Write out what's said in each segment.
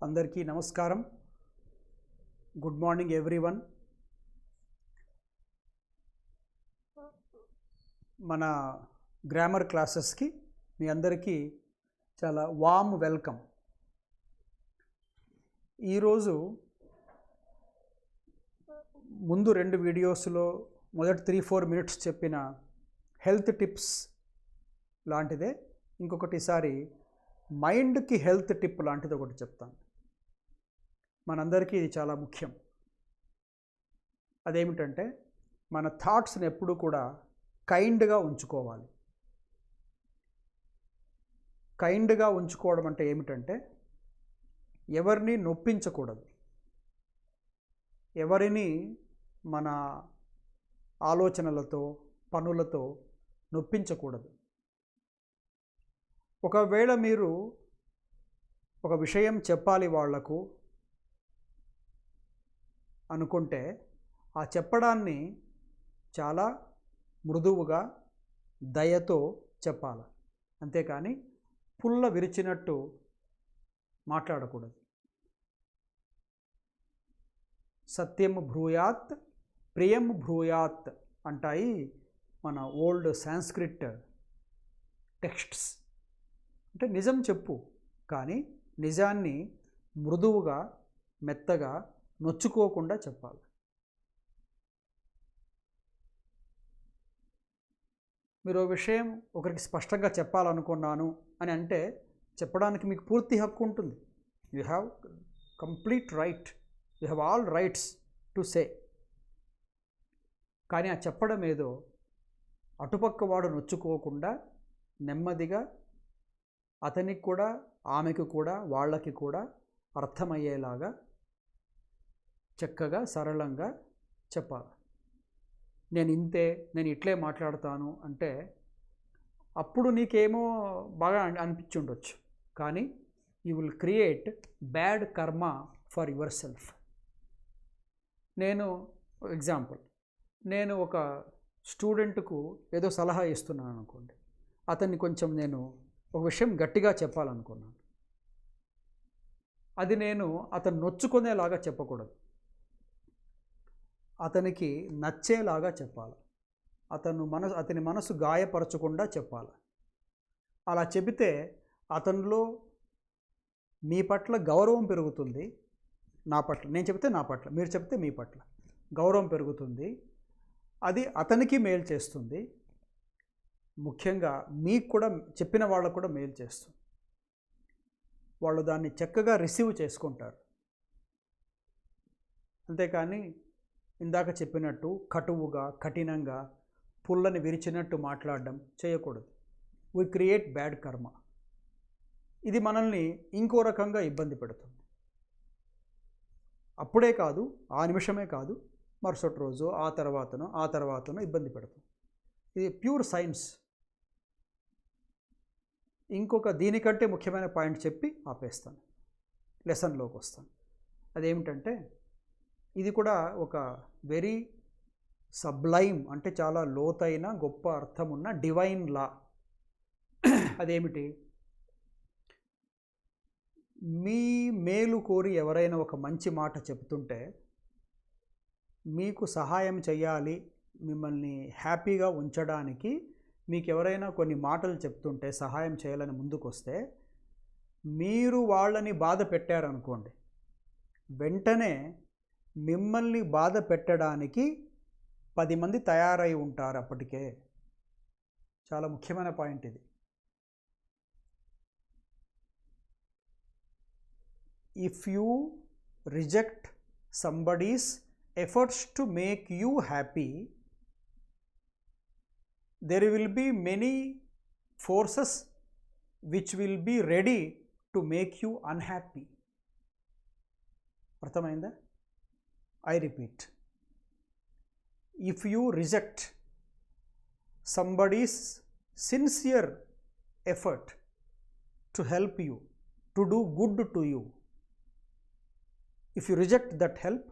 అందరికీ నమస్కారం. Good morning everyone. మన గ్రామర్ క్లాసెస్కి మీ అందరికీ చాలా వామ్ వెల్కమ్. ఈరోజు ముందు 2 వీడియోస్లో మొదటి 3-4 మినిట్స్ చెప్పిన హెల్త్ టిప్స్ లాంటిదే ఇంకొకటిసారి మైండ్కి హెల్త్ టిప్ లాంటిది ఒకటి చెప్తాను. మనందరికీ ఇది చాలా ముఖ్యం. అదేమిటంటే మన థాట్స్ని ఎప్పుడూ కూడా కైండ్గా ఉంచుకోవాలి. కైండ్గా ఉంచుకోవడం అంటే ఏమిటంటే ఎవరిని నొప్పించకూడదు, ఎవరిని మన ఆలోచనలతో పనులతో నొప్పించకూడదు. ఒకవేళ మీరు ఒక విషయం చెప్పాలి వాళ్లకు అనుకుంటే ఆ చెప్పడాన్ని చాలా మృదువుగా దయతో చెప్పాలి, అంతేకాని పుల్ల విరిచినట్టు మాట్లాడకూడదు. సత్యం భ్రూయాత్ ప్రియం భ్రూయాత్ అంటాయి మన ఓల్డ్ సాంస్క్రిట్ టెక్స్ట్స్. అంటే నిజం చెప్పు, కానీ నిజాన్ని మృదువుగా మెత్తగా నొచ్చుకోకుండా చెప్పాలి. మీరు విషయం ఒకరికి స్పష్టంగా చెప్పాలనుకున్నాను అని అంటే చెప్పడానికి మీకు పూర్తి హక్కు ఉంటుంది. You have complete right, you have all rights to say. కానీ ఆ చెప్పడం ఏదో అటుపక్క వాడు నొచ్చుకోకుండా నెమ్మదిగా అతనికి కూడా ఆమెకు కూడా వాళ్ళకి కూడా అర్థమయ్యేలాగా చక్కగా సరళంగా చెప్పాలి. నేను ఇంతే, నేను ఇట్లే మాట్లాడతాను అంటే అప్పుడు నీకేమో బాగా అనిపించి ఉండొచ్చు, కానీ యూ విల్ క్రియేట్ బ్యాడ్ కర్మ ఫర్ యువర్ సెల్ఫ్. నేను ఒక స్టూడెంట్కు ఏదో సలహా ఇస్తున్నాను అనుకోండి, అతన్ని కొంచెం నేను ఒక విషయం గట్టిగా చెప్పాలనుకున్నాను. అది నేను అతను నొచ్చుకునేలాగా చెప్పకూడదు, అతనికి నచ్చేలాగా చెప్పాలి. అతని మనసు గాయపరచకుండా చెప్పాలి. అలా చెబితే అతనిలో మీ పట్ల గౌరవం పెరుగుతుంది. నా పట్ల నేను చెబితే నా పట్ల, మీరు చెబితే మీ పట్ల గౌరవం పెరుగుతుంది. అది అతనికి మేలు చేస్తుంది, ముఖ్యంగా మీకు కూడా, చెప్పిన వాళ్ళకు కూడా మేలు చేస్తుంది. వాళ్ళు దాన్ని చక్కగా రిసీవ్ చేసుకుంటారు. అంతేకాని ఇందాక చెప్పినట్టు కటువుగా కఠినంగా పుల్లని విరిచినట్టు మాట్లాడడం చేయకూడదు. వీ క్రియేట్ బ్యాడ్ కర్మ. ఇది మనల్ని ఇంకో రకంగా ఇబ్బంది పెడుతుంది. అప్పుడే కాదు, ఆ నిమిషమే కాదు, మరుసటి రోజు ఆ తర్వాతనో ఇబ్బంది పెడుతుంది. ఇది ప్యూర్ సైన్స్. ఇంకొక దీనికంటే ముఖ్యమైన పాయింట్ చెప్పి ఆపేస్తాను, లెసన్లోకి వస్తాను. అదేమిటంటే ఇది కూడా ఒక వెరీ సబ్లైమ్, అంటే చాలా లోతైన గొప్ప అర్థం ఉన్న డివైన్ లా. అదేమిటి? మీ మేలు కోరి ఎవరైనా ఒక మంచి మాట చెప్తుంటే, మీకు సహాయం చేయాలి, మిమ్మల్ని హ్యాపీగా ఉంచడానికి మీకు ఎవరైనా కొన్ని మాటలు చెప్తుంటే సహాయం చేయాలని ముందుకు వస్తే, మీరు వాళ్ళని బాధ పెట్టారనుకోండి, వెంటనే మిమ్మల్ని బాధ పెట్టడానికి 10 మంది తయారై ఉంటారు అప్పటికే. చాలా ముఖ్యమైన పాయింట్ ఇది. If you reject somebody's efforts to make you happy, there will be many forces which will be ready to make you unhappy. అర్థమైందా? I repeat, if you reject somebody's sincere effort to help you, to do good to you, if you reject that help,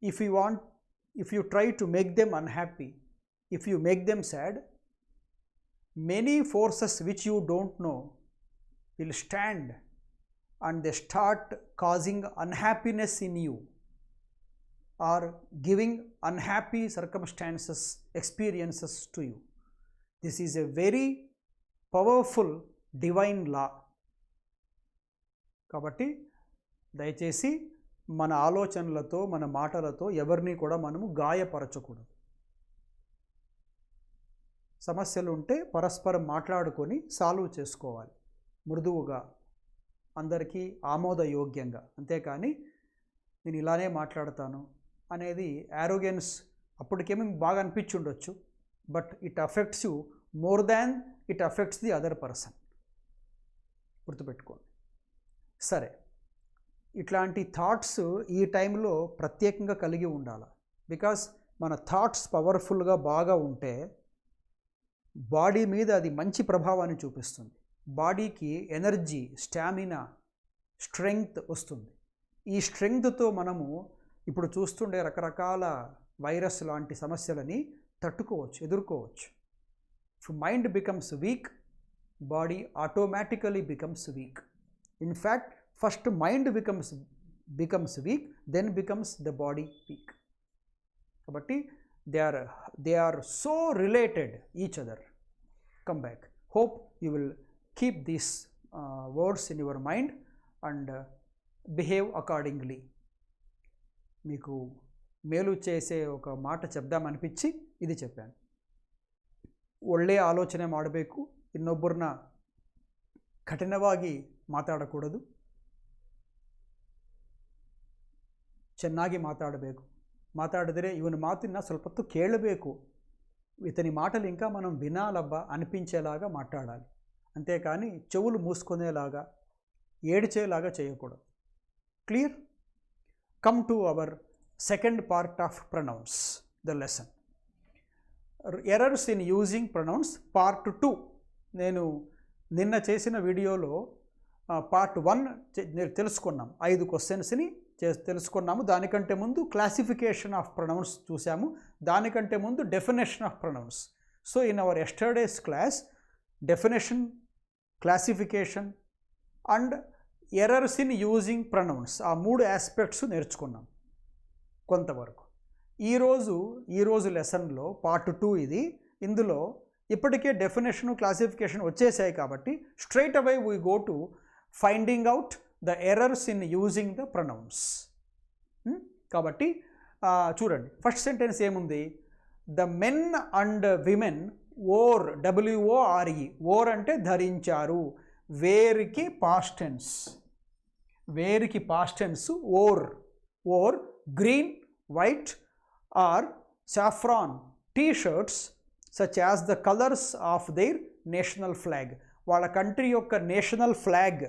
if you try to make them unhappy, if you make them sad, many forces which you don't know will stand and they start causing unhappiness in you or giving unhappy circumstances, experiences to you. This is a very powerful divine law. కాబట్టి దయచేసి మన ఆలోచనలతో మన మాటలతో ఎవరిని కూడా మనము గాయపరచకూడదు. సమస్యలు ఉంటే పరస్పరం మాట్లాడుకొని సాల్వ్ చేసుకోవాలి, మృదువుగా, అందరికీ ఆమోదయోగ్యంగా. అంతేకాని నేను ఇలానే మాట్లాడతాను అనేది యారోగెన్స్ అప్పటికేమో బాగా అనిపించి ఉండొచ్చు, but it affects you more than it affects the other person. గుర్తుపెట్టుకోండి. సరే, ఇట్లాంటి థాట్స్ ఈ టైంలో ప్రత్యేకంగా కలిగి ఉండాలి. బికాస్ మన థాట్స్ పవర్ఫుల్గా బాగా ఉంటే బాడీ మీద అది మంచి ప్రభావాన్ని చూపిస్తుంది. బాడీకి ఎనర్జీ, స్టామినా, స్ట్రెంగ్త్ వస్తుంది. ఈ స్ట్రెంగ్త్తో మనము ఇప్పుడు చూస్తుండే రకరకాల వైరస్ లాంటి సమస్యలని తట్టుకోవచ్చు, ఎదుర్కోవచ్చు. If mind becomes weak, body automatically becomes weak. In fact first mind becomes weak, then becomes the body weak. కాబట్టి they are so related each other. Come back. Hope you will keep these words in your mind and behave accordingly. మీకు మేలు చేసే ఒక మాట చెప్దామనిపించి ఇది చెప్పాను. ಒಳ್ಳೆ ಆಲೋಚನೆ ಮಾಡಬೇಕು, ಇನ್ನೊಬ್ಬರನ್ನ ಕಠಿಣವಾಗಿ ಮಾತಾಡಕೂಡದು, ಚೆನ್ನಾಗಿ ಮಾತಾಡಬೇಕು. మాట్లాడితే ಇವನ మాతిన ಸ್ವಲ್ಪ ಹೊತ್ತು ಕೇಳಬೇಕು, ఇతని మాటలు ఇంకా మనం వినాలబ్బా అనిపించేలాగా మాట్లాడాలి. అంతేకాని చెవులు మూసుకునేలాగా, ఏడ్చేలాగా చేయకూడదు. Clear? Come to our second part of pronouns, the lesson. Errors in using pronouns part 2. నేను నిన్న చేసిన వీడియోలో పార్ట్ 1 తెలుసుకున్నాం. 5 క్వశ్చన్స్ని తెలుసుకున్నాము. దానికంటే ముందు క్లాసిఫికేషన్ ఆఫ్ ప్రొనౌన్స్ చూసాము. దానికంటే ముందు definition of pronouns. So in our yesterday's class definition, classification and errors in using pronouns, ఆ 3 ఆస్పెక్ట్స్ నేర్చుకున్నాం కొంతవరకు. ఈరోజు లెసన్లో పార్ట్ 2 ఇది. ఇందులో ఇప్పటికే డెఫినేషన్, క్లాసిఫికేషన్ వచ్చేసాయి కాబట్టి straight away we go to finding out the errors in using the pronouns. కాబట్టి చూడండి, ఫస్ట్ సెంటెన్స్ ఏముంది? The men and women wore, WORE, wore అంటే ధరించారు. వేర్కి past tense, wore green, white or saffron T-shirts such as the colours of their national flag. వాళ్ళ country యొక్క national flag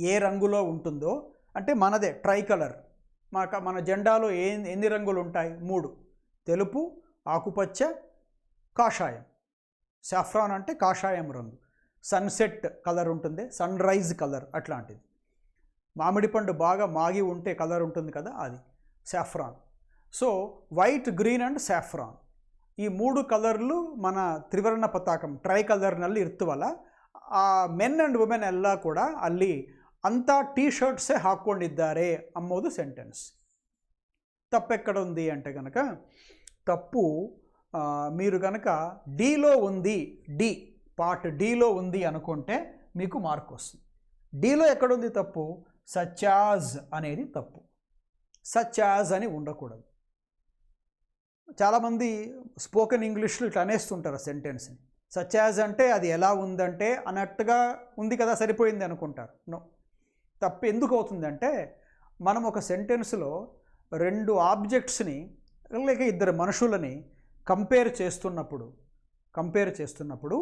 ఏ రంగులో ఉంటుందో, అంటే మనదే ట్రై కలర్. మన జెండాలో ఎన్ని రంగులు ఉంటాయి? 3: తెలుపు, ఆకుపచ్చ, కాషాయం. సాఫ్రాన్ అంటే కాషాయం రంగు. సన్సెట్ కలర్ ఉంటుంది, సన్ రైజ్ కలర్ అట్లాంటిది. మామిడి పండు బాగా మాగి ఉంటే కలర్ ఉంటుంది కదా, అది saffron. So white, green and saffron, ఈ 3 ಕಲರ್ಲು మన ತ್ರಿವರ್ಣ ಪತಾಕಂ ಟ್ರೈ ಕಲರ್ನಲ್ಲಿ ಇರ್ತವಲ್ಲ. ಆ ಮೆನ್ ಆ್ಯಂಡ್ ವುಮೆನ್ ಎಲ್ಲ ಕೂಡ ಅಲ್ಲಿ ಅಂಥ టీ షర్ట్సే ಹಾಕ್ಕೊಂಡಿದ್ದಾರೆ ಅನ್ನೋದು ಸೆಂಟೆನ್ಸ್. తప్పెక్కడ ఉంది అంటే కనుక, తప్పు మీరు కనుక డీలో ఉంది, పార్ట్ డీలో ఉంది అనుకుంటే మీకు మార్క్ వస్తుంది. డీలో ఎక్కడుంది తప్పు? సచ్ యాజ్ అనేది తప్పు. సచ్ యాజ్ అని ఉండకూడదు. చాలామంది స్పోకెన్ ఇంగ్లీష్లో ఇట్లా అనేస్తుంటారు సెంటెన్స్ని. సచ్ యాజ్ అంటే అది ఎలా ఉందంటే అన్నట్టుగా ఉంది కదా, సరిపోయింది అనుకుంటారు. నో, తప్పు ఎందుకు అవుతుందంటే, మనం ఒక సెంటెన్స్లో 2 ఆబ్జెక్ట్స్ని లేక 2 మనుషులని కంపేర్ చేస్తున్నప్పుడు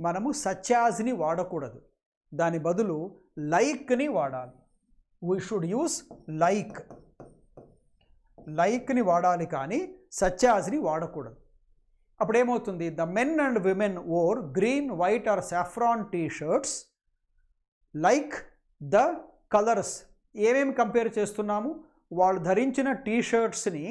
మనము సచ్ యాజ్ని వాడకూడదు. దాని బదులు లైక్ని వాడాలి. వీ షుడ్ యూస్ లైక్ని వాడాలి, కానీ సచ్ యాజ్ని వాడకూడదు. అప్పుడేమవుతుంది? The men and women or green, white or saffron T shirts like the colours. ఏమేమి కంపేర్ చేస్తున్నాము? వాళ్ళు ధరించిన టీ షర్ట్స్ని,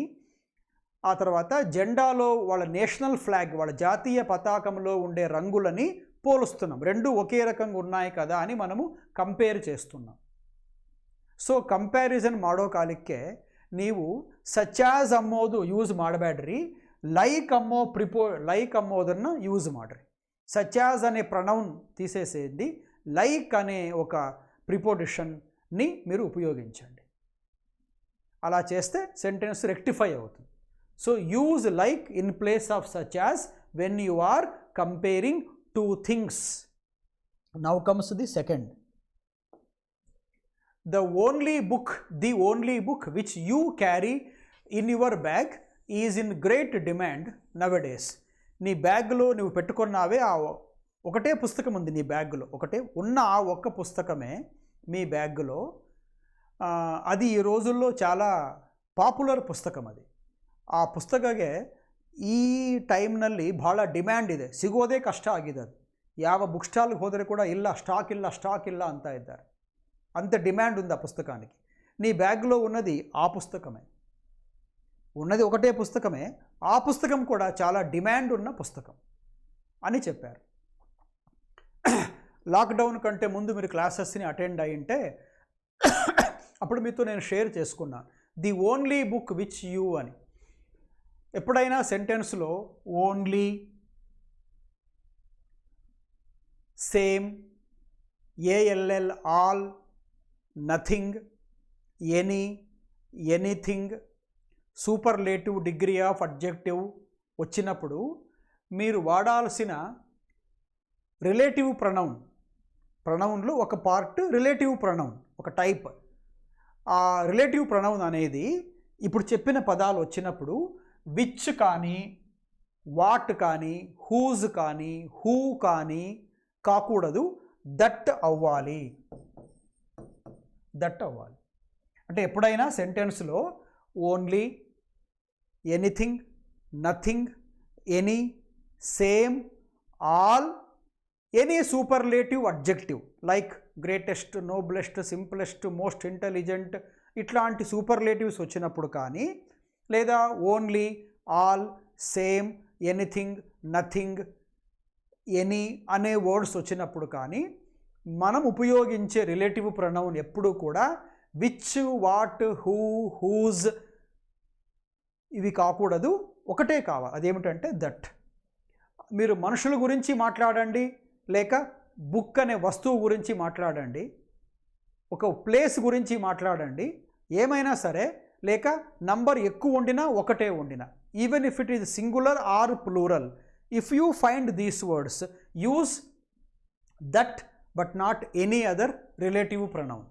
ఆ తర్వాత జెండాలో వాళ్ళ నేషనల్ ఫ్లాగ్, వాళ్ళ జాతీయ పతాకంలో ఉండే రంగులని పోలుస్తున్నాం, రెండు ఒకే రకంగా ఉన్నాయి కదా అని మనము కంపేర్ చేస్తున్నాం. ಸೊ ಕಂಪ್ಯಾರಿಸನ್ ಮಾಡೋ ಕಾಲಕ್ಕೆ ನೀವು ಸಚ್ ಆಸ್ ಅನ್ನೋದು ಯೂಸ್ ಮಾಡಬೇಡ್ರಿ, ಲೈಕ್ ಅನ್ನೋದನ್ನು ಯೂಸ್ ಮಾಡಿರಿ. సచ్ యాజ్ అనే ప్రొనౌన్ తీసేసేది, లైక్ అనే ఒక ప్రిపోజిషన్ని మీరు ఉపయోగించండి. అలా చేస్తే సెంటెన్స్ రెక్టిఫై అవుతుంది. So use like in place of such as when you are comparing two things. Now comes the second. The only book which you carry in your bag is in great demand nowadays. నీ బ్యాగ్లో నువ్వు పెట్టుకున్నావే ఆ ఒకటే పుస్తకం ఉంది నీ బ్యాగ్లో, ఒకటే ఉన్న ఆ ఒక్క పుస్తకమే మీ బ్యాగ్లో, అది ಈ రోజుల్లో చాలా ಪಾಪ್ಯುಲರ್ ಪುಸ್ತಕಂ. ಅದು ಆ ಪುಸ್ತಕಕ್ಕೆ ಈ ಟೈಮ್ನಲ್ಲಿ ಭಾಳ ಡಿಮ್ಯಾಂಡ್ ಇದೆ, ಸಿಗೋದೇ ಕಷ್ಟ ಆಗಿದೆ. ಅದು ಯಾವ ಬುಕ್ ಸ್ಟಾಲ್ಗೆ ಹೋದರೆ ಕೂಡ ಇಲ್ಲ, ಸ್ಟಾಕ್ ಇಲ್ಲ ಅಂತ ಇದ್ದಾರೆ. అంత డిమాండ్ ఉంది ఆ పుస్తకానికి. నీ బ్యాగ్లో ఉన్నది ఆ పుస్తకమే, ఉన్నది ఒకటే పుస్తకమే, ఆ పుస్తకం కూడా చాలా డిమాండ్ ఉన్న పుస్తకం అని చెప్పారు. లాక్డౌన్ కంటే ముందు మీరు క్లాసెస్ని అటెండ్ అయ్యింటే అప్పుడు మీతో నేను షేర్ చేసుకున్నాను the only book which you అని. ఎప్పుడైనా సెంటెన్స్లో only, same, A L L, all, nothing, any, anything, superlative degree of adjective వచ్చినప్పుడు మీరు వాడాల్సిన రిలేటివ్ ప్రొనౌన్లో ఒక పార్ట్ రిలేటివ్ ప్రొనౌన్, ఒక టైప్. ఆ రిలేటివ్ ప్రొనౌన్ అనేది ఇప్పుడు చెప్పిన పదాలు వచ్చినప్పుడు విచ్ కానీ, వాట్ కానీ, హూజ్ కానీ, హూ కానీ కాకూడదు, దట్ అవ్వాలి. అంటే ఎప్పుడైనా సెంటెన్స్లో only, anything, nothing, any, same, all, any superlative adjective like greatest, noblest, simplest, most intelligent ఇట్లాంటి సూపర్లేటివ్స్ వచ్చినప్పుడు కానీ, లేదా only, all, same, anything, nothing, any అనే వర్డ్స్ వచ్చినప్పుడు కానీ మనం ఉపయోగించే రిలేటివ్ ప్రొనౌన్ ఎప్పుడూ కూడా విచ్, వాట్, హూ, హూజ్ ఇవి కాకూడదు, ఒకటే కావాలి. అదేమిటంటే దట్. మీరు మనుషుల గురించి మాట్లాడండి, లేక బుక్ అనే వస్తువు గురించి మాట్లాడండి, ఒక ప్లేస్ గురించి మాట్లాడండి, ఏమైనా సరే, లేక నంబర్ ఎక్కువ ఉండినా ఒకటే ఉండినా, even if it is singular or plural, if you find these words use that but not any other relative pronoun.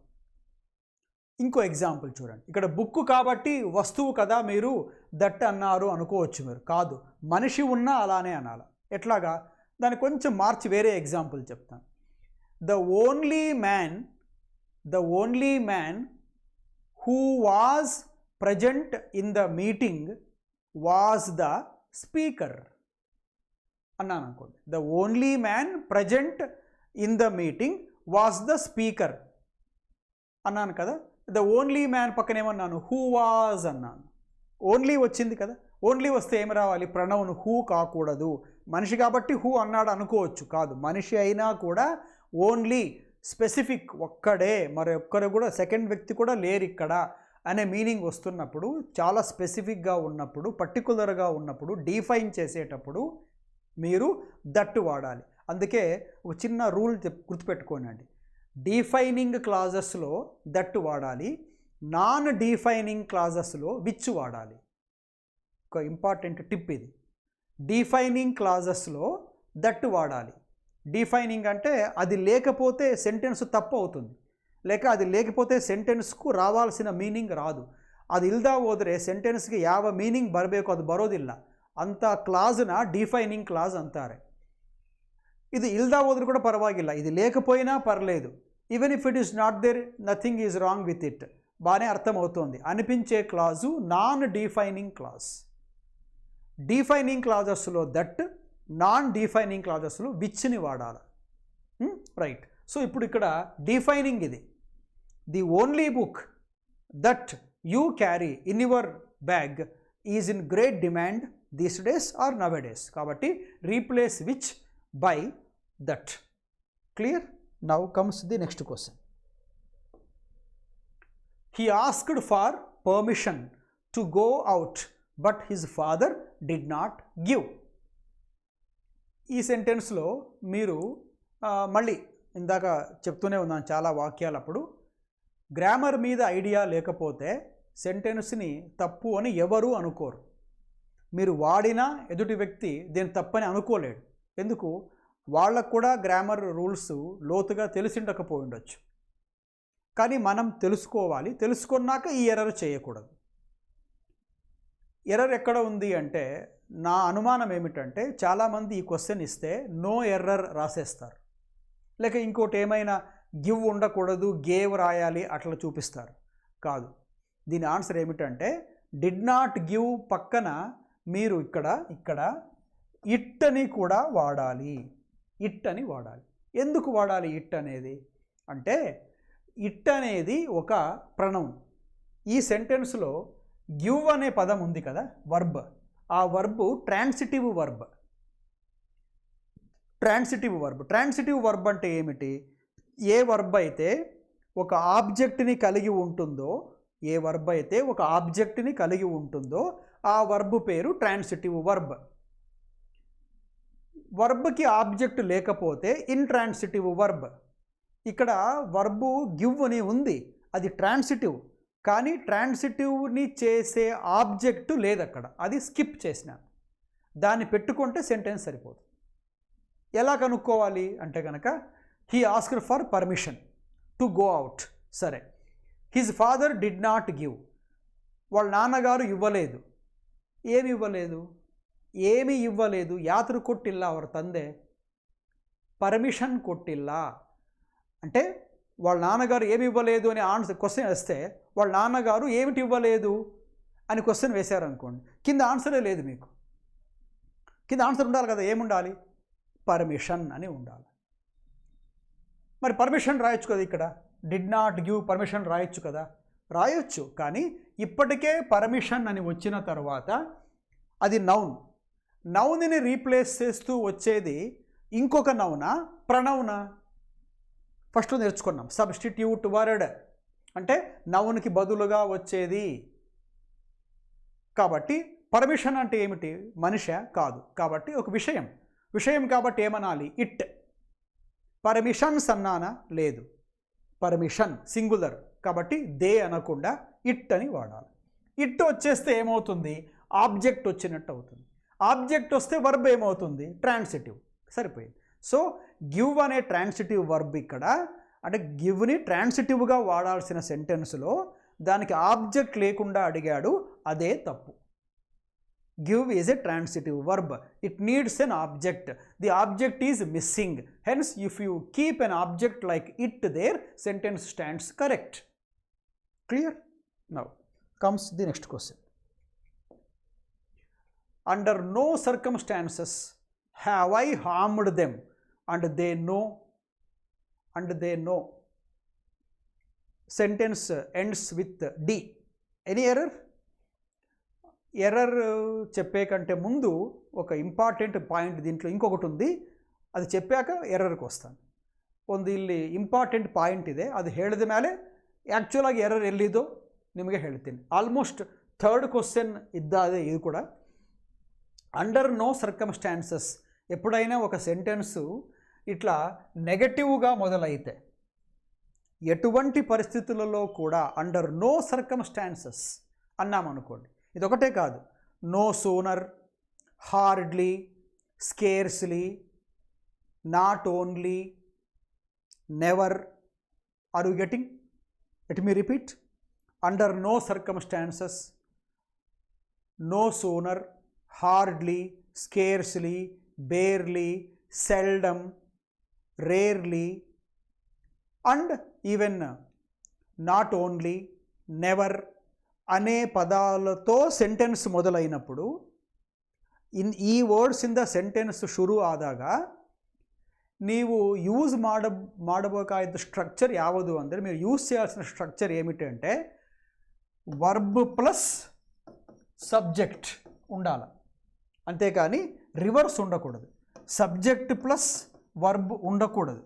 ఇంకో ఎగ్జాంపుల్ చూడండి. ఇక్కడ బుక్ కాబట్టి వస్తువు కదా మీరు దట్ అన్నారు అనుకోవచ్చు మీరు. కాదు, మనిషి ఉన్నా అలానే అనాలి. ఎట్లాగా? దాన్ని కొంచెం మార్చి వేరే ఎగ్జాంపుల్ చెప్తాను. The only man who was present in the meeting was the speaker అన్నాను అనుకోండి. The only man present in the meeting was the speaker అన్నాను కదా. ద ఓన్లీ మ్యాన్ పక్కన ఏమన్నాను? హూ వాజ్ అన్నాను. ఓన్లీ వచ్చింది కదా. ఓన్లీ వస్తే ఏమి రావాలి? ప్రొనౌన్ హూ కాకూడదు. మనిషి కాబట్టి హూ అన్నాడు అనుకోవచ్చు. కాదు, మనిషి అయినా కూడా ఓన్లీ స్పెసిఫిక్, ఒక్కడే, మరొక్కరు కూడా సెకండ్ వ్యక్తి కూడా లేరు ఇక్కడ అనే మీనింగ్ వస్తున్నప్పుడు, చాలా స్పెసిఫిక్గా ఉన్నప్పుడు, పర్టికులర్గా ఉన్నప్పుడు, డిఫైన్ చేసేటప్పుడు మీరు దట్ వాడాలి. అందుకే ఒక చిన్న రూల్ గుర్తుపెట్టుకోనండి. డిఫైనింగ్ క్లాజెస్లో దట్ వాడాలి, నాన్ డిఫైనింగ్ క్లాజెస్లో విచ్ వాడాలి. ఒక ఇంపార్టెంట్ టిప్ ఇది. డిఫైనింగ్ క్లాజెస్లో దట్ వాడాలి. డిఫైనింగ్ అంటే అది లేకపోతే సెంటెన్స్ తప్పు అవుతుంది, లేక అది లేకపోతే సెంಟೆನ್ಸ್కు ರಾವಾಲ್ಸಿನ ಮೀನಿಂಗ್ ರಾದು. ಅದು ಇಲ್ದ ಹೋದರೆ ಸೆಂಟೆನ್ಸ್ಗೆ ಯಾವ ಮೀನಿಂಗ್ ಬರಬೇಕು ಅದು ಬರೋದಿಲ್ಲ. ಅಂಥ ಕ್ಲಾಸ್ನ ಡಿಫೈನಿಂಗ್ ಕ್ಲಾಸ್ ಅಂತಾರೆ. ಇದು ಇಲ್ದ ಹೋದರೂ ಕೂಡ ಪರವಾಗಿಲ್ಲ, ಇದು లేకపోయినా పర్లేదు. Even if it is not there, nothing is wrong with it, బాగానే అర్థమవుతోంది అనిపించే clause non defining clause. Defining క్లాజెస్లో దట్, నాన్ డిఫైనింగ్ క్లాజెస్లో విచ్ని వాడాలి. రైట్. సో ఇప్పుడు ఇక్కడ డిఫైనింగ్ ఇది. The only book that you carry in your bag is in great demand these days or now days. కాబట్టి replace which by that. Clear? Now comes the next question. He asked for permission to go out, but his father did not give. ఈ సెంటెన్స్లో మీరు మళ్ళీ ఇందాక చెప్తూనే ఉన్నాను చాలా వాక్యాలు, అప్పుడు గ్రామర్ మీద ఐడియా లేకపోతే సెంటెన్స్ని తప్పు అని ఎవరు అనుకోరు. మీరు వాడినా ఎదుటి వ్యక్తి దీన్ని తప్పని అనుకోలేడు. ఎందుకు? వాళ్ళకు కూడా గ్రామర్ రూల్స్ లోతుగా తెలిసిండకపోయి ఉండొచ్చు. కానీ మనం తెలుసుకోవాలి. తెలుసుకున్నాక ఈ ఎర్రర్ చేయకూడదు. ఎర్రర్ ఎక్కడ ఉంది అంటే, నా అనుమానం ఏమిటంటే చాలామంది ఈ క్వశ్చన్ ఇస్తే నో ఎర్రర్ రాసేస్తారు, లేక ఇంకోటి ఏమైనా గివ్ ఉండకూడదు గేవ్ రాయాలి అట్లా చూపిస్తారు. కాదు, దీని ఆన్సర్ ఏమిటంటే డిడ్ నాట్ గివ్ పక్కన మీరు ఇక్కడ ఇట్ అని కూడా వాడాలి. ఇట్ అని వాడాలి. ఎందుకు వాడాలి ఇట్ అనేది అంటే, ఇట్ అనేది ఒక ప్రొనౌన్. ఈ సెంటెన్స్లో గివ్ అనే పదం ఉంది కదా, వర్బ్. ఆ verb transitive verb. Transitive verb అంటే ఏమిటి? ఏ వర్బ్ అయితే ఒక ఆబ్జెక్ట్ని కలిగి ఉంటుందో, ఆ వర్బ్ పేరు ట్రాన్సిటివ్ వర్బ్. వర్బ్కి ఆబ్జెక్ట్ లేకపోతే ఇంట్రాన్సిటివ్ వర్బ్. ఇక్కడ వర్బు గివ్ అని ఉంది, అది ట్రాన్సిటివ్, కానీ ట్రాన్సిటివ్ని చేసే ఆబ్జెక్టు లేదు అక్కడ, అది స్కిప్ చేసినాను. దాన్ని పెట్టుకుంటే సెంటెన్స్ సరిపోదు. ఎలా కనుక్కోవాలి అంటే కనుక, he asked for permission to go out. సరే, his father did not give. వాళ్ళ నాన్నగారు ఇవ్వలేదు. ఏమి ఇవ్వలేదు? యాత్ర కొట్టిల్ల అవర్ తందే, పర్మిషన్ కొట్టిల్ల. అంటే వాళ్ళ నాన్నగారు ఏమి ఇవ్వలేదు అని ఆన్సర్ క్వశ్చన్ వేస్తే, వాళ్ళ నాన్నగారు ఏమిటి ఇవ్వలేదు అని క్వశ్చన్ వేశారనుకోండి, కింద ఆన్సరే లేదు. మీకు కింద ఆన్సర్ ఉండాలి కదా, ఏముండాలి? పర్మిషన్ అని ఉండాలి. మరి పర్మిషన్ రాయొచ్చు కదా, ఇక్కడ డిడ్ నాట్ గివ్ పర్మిషన్ రాయొచ్చు కదా. రాయొచ్చు, కానీ ఇప్పటికే పర్మిషన్ అని వచ్చిన తర్వాత అది నౌన్ని రీప్లేస్ చేస్తూ వచ్చేది ఇంకొక నౌనా, ప్రనౌనా? ఫస్ట్ నేర్చుకున్నాం. సబ్స్టిట్యూట్ వర్డ్ అంటే నౌన్కి బదులుగా వచ్చేది. కాబట్టి పర్మిషన్ అంటే ఏమిటి? మనిషి కాదు, కాబట్టి ఒక విషయం కాబట్టి ఏమనాలి? ఇట్. పర్మిషన్స్ అన్నానా? లేదు, పర్మిషన్ సింగులర్ కాబట్టి దే అనకుండా ఇట్ అని వాడాలి. ఇట్ వచ్చేస్తే ఏమవుతుంది? ఆబ్జెక్ట్ వచ్చినట్టు అవుతుంది. ఆబ్జెక్ట్ వస్తే వర్బ్ ఏమవుతుంది? ట్రాన్సిటివ్. సరిపోయింది. సో గివ్ అనే ట్రాన్సిటివ్ వర్బ్ ఇక్కడ, అంటే గివ్ని ట్రాన్సిటివ్గా వాడాల్సిన సెంటెన్స్లో దానికి ఆబ్జెక్ట్ లేకుండా అడిగాడు, అదే తప్పు. Give is a transitive verb. It needs an object. The object is missing. Hence if you keep an object like it there, sentence stands correct. Clear? Now comes the next question. Under no circumstances have I harmed them and they know. Sentence ends with D. Any error? Error చెప్పే కంటే ముందు ఒక important point దీంట్లో ఇంకొకటి ఉంది, అది చెప్పాక ఎర్రర్కి వస్తాను. ಒಂದು ಇಲ್ಲಿ ಇಂಪಾರ್ಟೆಂಟ್ ಪಾಯಿಂಟ್ ಇದೆ, ಅದು ಹೇಳಿದ ಮೇಲೆ ಆ್ಯಕ್ಚುಲಾಗಿ ಎರರ್ ಎಲ್ಲಿದೋ ನಿಮಗೆ ಹೇಳ್ತೀನಿ. ಆಲ್ಮೋಸ್ಟ್ ಥರ್ಡ್ ಕ್ವಶನ್ ಇದ್ದಾದೆ ಇದು ಕೂಡ. అండర్ నో సర్కమ్స్టాన్సెస్, ఎప్పుడైనా ఒక సెంటెన్సు ఇట్లా నెగటివ్గా మొదలైతే, ఎటువంటి పరిస్థితులలో కూడా అండర్ నో సర్కమ్స్టాన్సెస్ అన్నామనుకోండి, ఇదొకటే కాదు, no sooner, hardly, scarcely, not only, never. Are you getting? Let me repeat. Under no circumstances, no sooner, hardly, scarcely, barely, seldom, rarely, and even not only, never అనే పదాలతో sentence మొదలైనప్పుడు ఈ words in the sentence ಶುರು ಆದಾಗ ನೀವು use ಮಾಡಬೇಕಾದ structure ಯಾವುದು ಅಂದರೆ, మీరు యూజ్ చేయాల్సిన స్ట్రక్చర్ ఏమిటి అంటే వర్బ్ ప్లస్ సబ్జెక్ట్ ఉండాలి, అంతేకాని రివర్స్ ఉండకూడదు. సబ్జెక్ట్ ప్లస్ వర్బ్ ఉండకూడదు.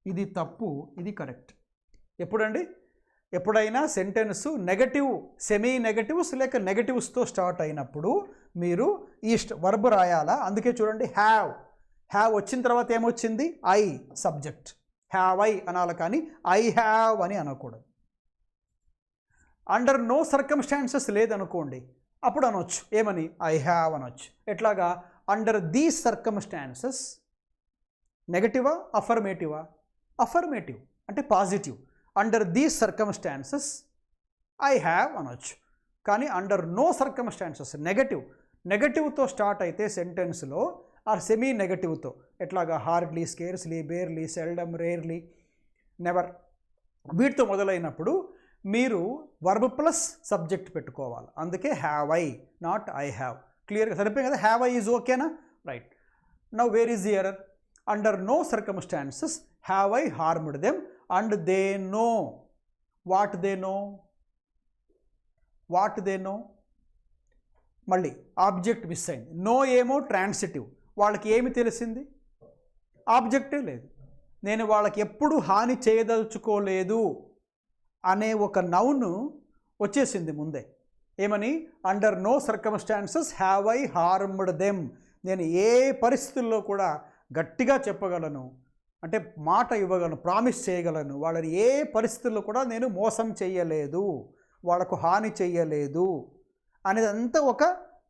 ఇది తప్పు, ఇది కరెక్ట్. ఎప్పుడండి? ఎప్పుడైనా సెంటెన్స్ నెగటివ్, సెమీ నెగటివ్స్ లేక నెగటివ్స్తో స్టార్ట్ అయినప్పుడు మీరు ఈ వర్బ్ రాయాలా. అందుకే చూడండి, హ్యావ్ వచ్చిన తర్వాత ఏమొచ్చింది? I subject. హ్యావ్ ఐ అనాలి, కానీ ఐ హ్యావ్ అని అనకూడదు. అండర్ నో సర్కమ్స్టాన్సెస్ లేదనుకోండి, అప్పుడు అనొచ్చు. ఏమని? ఐ హ్యావ్ అనొచ్చు. ఎట్లాగా? Under these circumstances. నెగటివా అఫర్మేటివా? అఫర్మేటివ్ అంటే positive. Under these circumstances I have అనొచ్చు. కానీ అండర్ నో సర్కమ్స్టాన్సెస్ నెగటివ్తో స్టార్ట్ అయితే సెంటెన్స్లో, ఆ సెమీ నెగటివ్తో ఎట్లాగా? Hardly, scarcely, barely, seldom, rarely, never, వీటితో మొదలైనప్పుడు మీరు వర్బ్ ప్లస్ సబ్జెక్ట్ పెట్టుకోవాలి. అందుకే have I, not I have. క్లియర్గా సరిపోయింది కదా? హ్యావ్ ఐ ఈజ్ ఓకేనా? Right. Now where is the error? Under no circumstances have I harmed them and they know. What they know? What they know? మళ్ళీ object miss అయింది. No ఏమో transitive, వాళ్ళకి ఏమి తెలిసింది? ఆబ్జెక్టే లేదు. నేను వాళ్ళకి ఎప్పుడు హాని చేయదలుచుకోలేదు అనే ఒక నౌను వచ్చేసింది ముందే. ఏమని? Under no circumstances have I harmed them. నేను ఏ పరిస్థితుల్లో కూడా గట్టిగా చెప్పగలను, అంటే మాట ఇవ్వగలను, ప్రామిస్ చేయగలను, వాళ్ళని ఏ పరిస్థితుల్లో కూడా నేను మోసం చేయలేదు, వాళ్ళకు హాని చెయ్యలేదు అనేదంతా ఒక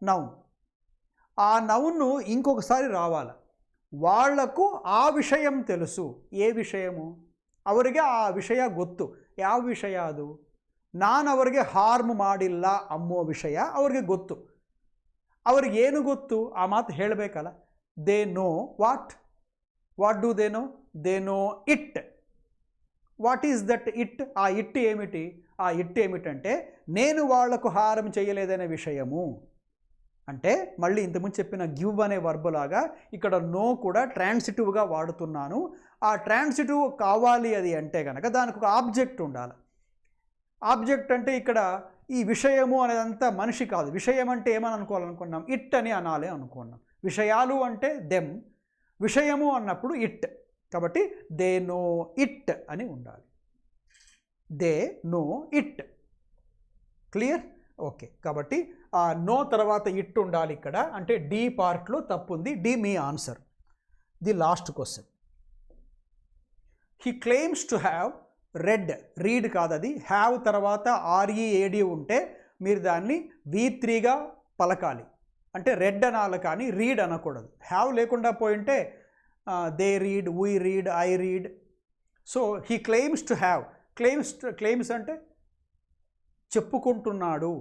నౌన్. ఆ నౌన్ను ఇంకొకసారి రావాలి. వాళ్లకు ಆ ವಿಷಯ తెలుసు. ఏ విషయము? ಅವರಿಗೆ ಆ ವಿಷಯ ಗೊತ್ತು. ಯಾವ ವಿಷಯ ಅದು? ನಾನು ಅವರಿಗೆ ಹಾರ್ಮ್ ಮಾಡಿಲ್ಲ ಅನ್ನೋ ವಿಷಯ ಅವರಿಗೆ ಗೊತ್ತು. ಅವರಿಗೆ ಏನು ಗೊತ್ತು? ಆ ಮಾತು ಹೇಳಬೇಕಲ್ಲ. They know what? What do they know? They know it. What is that it? ఆ ఇట్ ఏమిటి? ఆ ఇట్ ఏమిటంటే నేను వాళ్లకు హారం చేయలేదనే విషయము. అంటే మళ్ళీ ఇంతకుముందు చెప్పిన గివ్ అనే వర్బ్ లాగా ఇక్కడ నో కూడా ట్రాన్సిటివ్గా వాడుతున్నాను. ఆ ట్రాన్సిటివ్ కావాలి అది అంటే కనుక దానికి ఒక ఆబ్జెక్ట్ ఉండాలి. ఆబ్జెక్ట్ అంటే ఇక్కడ ఈ విషయము అనేదంతా మనిషి కాదు. విషయం అంటే ఏమని అనుకోవాలనుకున్నాం? ఇట్ అని అనాలి అనుకున్నాం. విషయాలు అంటే దెమ్, విషయము అన్నప్పుడు ఇట్. కాబట్టి దే నో ఇట్ అని ఉండాలి. They know it. Clear? Okay. కాబట్టి ఆ నో తర్వాత ఇట్ ఉండాలి ఇక్కడ. అంటే డి పార్ట్లో తప్పు ఉంది. డి మీ answer. The last question. He claims to have read. Read కాదు అది. హ్యావ్ తర్వాత ఆర్ఈఏడి ఉంటే మీరు దాన్ని V3గా పలకాలి. అంటే రెడ్ అనాలి, కానీ రీడ్ అనకూడదు. హ్యావ్ లేకుండా పోయింటే they read, we read, I read. So he claims to have. Claims అంటే చెప్పుకుంటున్నాడు,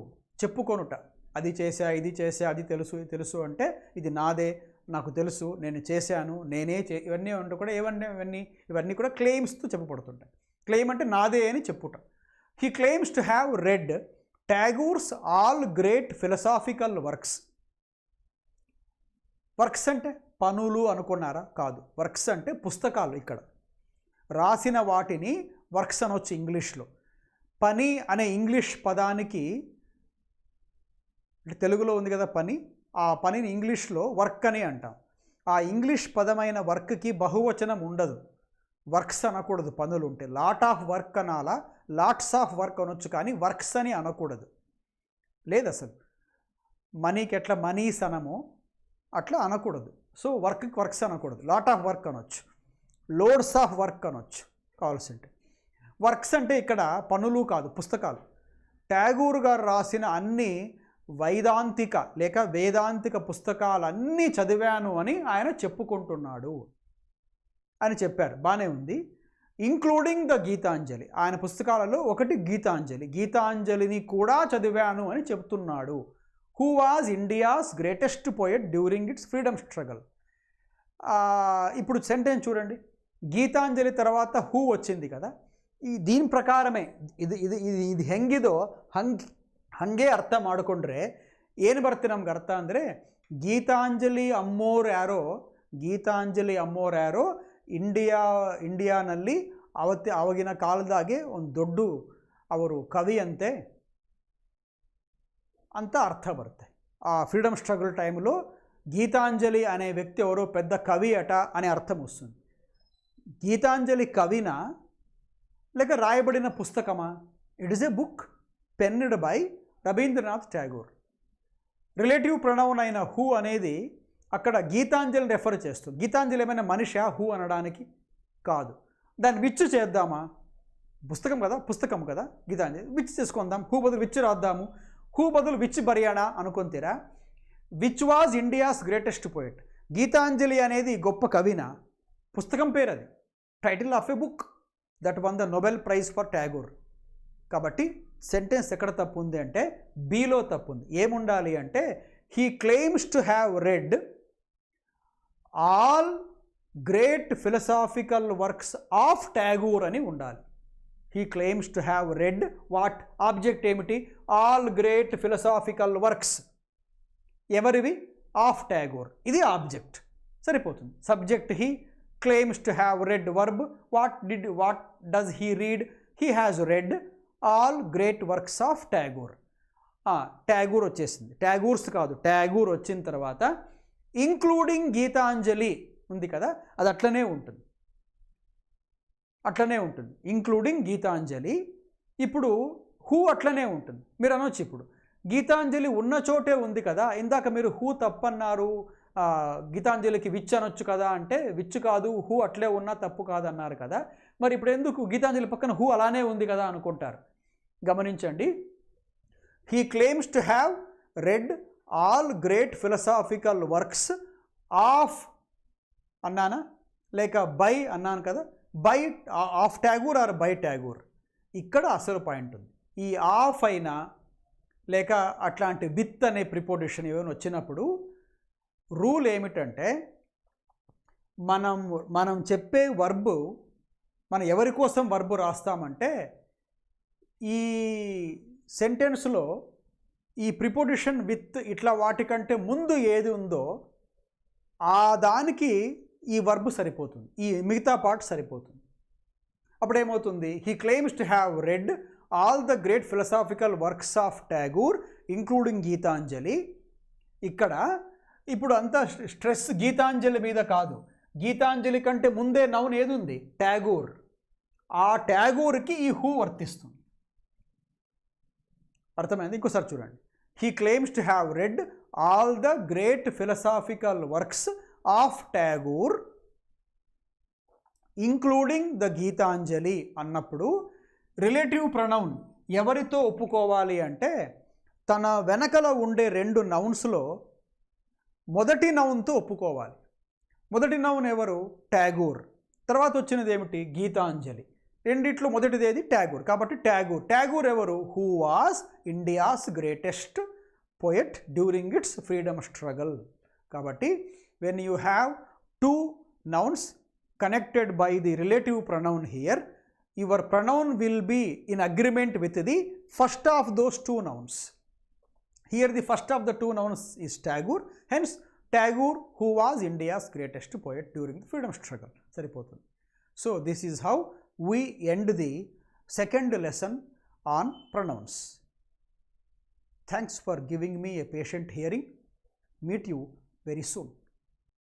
చెప్పుకొనుట. అది చేశా, ఇది చేశా, అది తెలుసు, ఇది తెలుసు అంటే ఇది నాదే, నాకు తెలుసు, నేను చేశాను, నేనే ఇవన్నీ అంటే కూడా ఇవన్నీ కూడా క్లెయిమ్స్తో చెప్పబడుతుంటాయి. క్లెయిమ్ అంటే నాదే అని చెప్పుట. He claims to have read Tagore's all great philosophical works. Works అంటే పనులు అనుకున్నారా? కాదు. వర్క్స్ అంటే పుస్తకాలు. ఇక్కడ రాసిన వాటిని వర్క్స్ అనొచ్చు ఇంగ్లీష్లో. పని అనే ఇంగ్లీష్ పదానికి, అంటే తెలుగులో ఉంది కదా పని, ఆ పనిని ఇంగ్లీష్లో వర్క్ అని అంటాం. ఆ ఇంగ్లీష్ పదమైన వర్క్కి బహువచనం ఉండదు. వర్క్స్ అనకూడదు. పనులు ఉంటే లాట్ ఆఫ్ వర్క్ అనాలా, లాట్స్ ఆఫ్ వర్క్ అనొచ్చు, కానీ వర్క్స్ అని అనకూడదు. లేదు అసలు. మనీకి ఎట్లా మనీస్ అనమో అట్లా అనకూడదు. సో వర్క్స్ అనకూడదు. లాట్ ఆఫ్ వర్క్ అనొచ్చు, లోడ్స్ ఆఫ్ వర్క్ అనొచ్చు కావాల్సింటే. వర్క్స్ అంటే ఇక్కడ పనులు కాదు, పుస్తకాలు. ట్యాగూర్ గారు రాసిన అన్ని వైదాంతిక లేక వేదాంతిక పుస్తకాలన్నీ చదివాను అని ఆయన చెప్పుకుంటున్నాడు అని చెప్పారు. బాగానే ఉంది. Including the Gitanjali. ఆయన పుస్తకాలలో ఒకటి గీతాంజలి. గీతాంజలిని కూడా చదివాను అని చెప్తున్నాడు. Who was India's greatest poet during its freedom struggle. ఇప్పుడు సెంటెన్స్ చూడండి. గీతాంజలి తర్వాత హూ వచ్చింది కదా. దీని ಪ್ರಕಾರమే ಇದು ಹೆಂಗಿದೋ ಹಂಗೆ ಅರ್ಥ ಮಾಡಿಕೊಂಡ್ರೆ ಏನು ಬರುತ್ತೆ ನಮ್ಗೆ ಅರ್ಥ ಅಂದರೆ, ಗೀತಾಂಜಲಿ ಅಮ್ಮೋರು ಯಾರೋ ಇಂಡಿಯಾನಲ್ಲಿ ಆವಾಗಿನ ಕಾಲದಾಗೆ ಒಂದು ದೊಡ್ಡ ಅವರು ಕವಿಯಂತೆ ಅಂತ ಅರ್ಥ ಬರುತ್ತೆ. ಆ ಫ್ರೀಡಮ್ ಸ್ಟ್ರಗಲ್ ಟೈಮ್లో గీతాంజలి అనే వ్యక్తి ఎవరో పెద్ద కవి అట అనే అర్థం వస్తుంది. గీతాంజలి కవినా లేక రాయబడిన పుస్తకమా? It is a book penned by Rabindranath Tagore. Relative pronoun అయిన హూ అనేది అక్కడ గీతాంజలిని రెఫర్ చేస్తుంది. గీతాంజలి ఏమైనా మనిషా హూ అనడానికి? కాదు. దాన్ని విచ్చు చేద్దామా? పుస్తకం కదా గీతాంజలి, విచ్ చేసుకుందాం. హూ బదులు విచ్చు రాద్దాము. హూ బదులు విచ్ బర్యానా అనుకుంటారా? Which was India's greatest poet. Gitanjali అనేది గొప్ప కవినా? పుస్తకం పేరు అది, title of a book that won the Nobel prize for Tagore. కాబట్టి సెంటెన్స్ ఎక్కడ తప్పు ఉంది అంటే బీలో తప్పు ఉంది. ఏముండాలి అంటే he claims to have read all great philosophical works of Tagore అని ఉండాలి. He claims to have read what? Object ఏమిటి? All great philosophical works. ఎవరివి? ఆఫ్ ఠాగూర్. ఇది ఆబ్జెక్ట్, సరిపోతుంది. Subject he, claims to have read verb. What does he read? He has read all great works of Tagore. Tagore వచ్చేసింది. Tagores కాదు, Tagore వచ్చిన తర్వాత including Gitanjali ఉంది కదా, అది అట్లనే ఉంటుంది. ఇంక్లూడింగ్ గీతాంజలి. ఇప్పుడు హూ అట్లనే ఉంటుంది. మీరు అనొచ్చు ఇప్పుడు గీతాంజలి ఉన్న చోటే ఉంది కదా, ఇందాక మీరు హూ తప్పన్నారు, గీతాంజలికి విచ్ అనొచ్చు కదా అంటే విచ్ కాదు, హూ అట్లే ఉన్నా తప్పు కాదన్నారు కదా, మరి ఇప్పుడు ఎందుకు గీతాంజలి పక్కన హూ అలానే ఉంది కదా అనుకుంటారు. గమనించండి, he claims to have read all great philosophical works of అన్నానా లేక బై అన్నాను కదా, by of Tagore or by Tagore. ఇక్కడ అసలు పాయింట్ ఉంది. ఈ ఆఫ్ అయినా లేక అట్లాంటి విత్ అనే ప్రిపోజిషన్ ఏమైనా వచ్చినప్పుడు రూల్ ఏమిటంటే మనం చెప్పే వర్బు, మనం ఎవరి కోసం వర్బు రాస్తామంటే ఈ సెంటెన్స్లో ఈ ప్రిపోజిషన్ విత్ ఇట్లా వాటికంటే ముందు ఏది ఉందో ఆ దానికి ఈ వర్బు సరిపోతుంది, ఈ మిగతా పార్ట్ సరిపోతుంది. అప్పుడు ఏమవుతుంది? He claims to have read all the great philosophical works of Tagore including Gitanjali. ఇక్కడ ఇప్పుడు అంతా స్ట్రెస్ గీతాంజలి మీద కాదు, గీతాంజలి కంటే ముందే నౌన్ ఏది ఉంది? ఠాగూర్. ఆ ఠాగూర్కి ఈ హూ వర్తిస్తుంది. అర్థమైంది? ఇంకోసారి చూడండి. He claims to have read all the great philosophical works of Tagore including the Gitanjali అన్నప్పుడు రిలేటివ్ ప్రొనౌన్ ఎవరితో ఒప్పుకోవాలి అంటే తన వెనకల ఉండే రెండు నౌన్స్లో మొదటి నౌన్తో ఒప్పుకోవాలి. మొదటి నౌన్ ఎవరు? ఠాగూర్. తర్వాత వచ్చినది ఏమిటి? గీతాంజలి. రెండిట్లో మొదటిది ఏది? ఠాగూర్. కాబట్టి ఠాగూర్. ఠాగూర్ ఎవరు? Who was India's greatest poet during its freedom struggle. కాబట్టి when you have two nouns connected by the relative pronoun here, your pronoun will be in agreement with the first of those two nouns. Here the first of the two nouns is Tagore, hence Tagore, who was India's greatest poet during the freedom struggle. Saripotundi. So this is how we end the second lesson on pronouns. Thanks for giving me a patient hearing. Meet you very soon.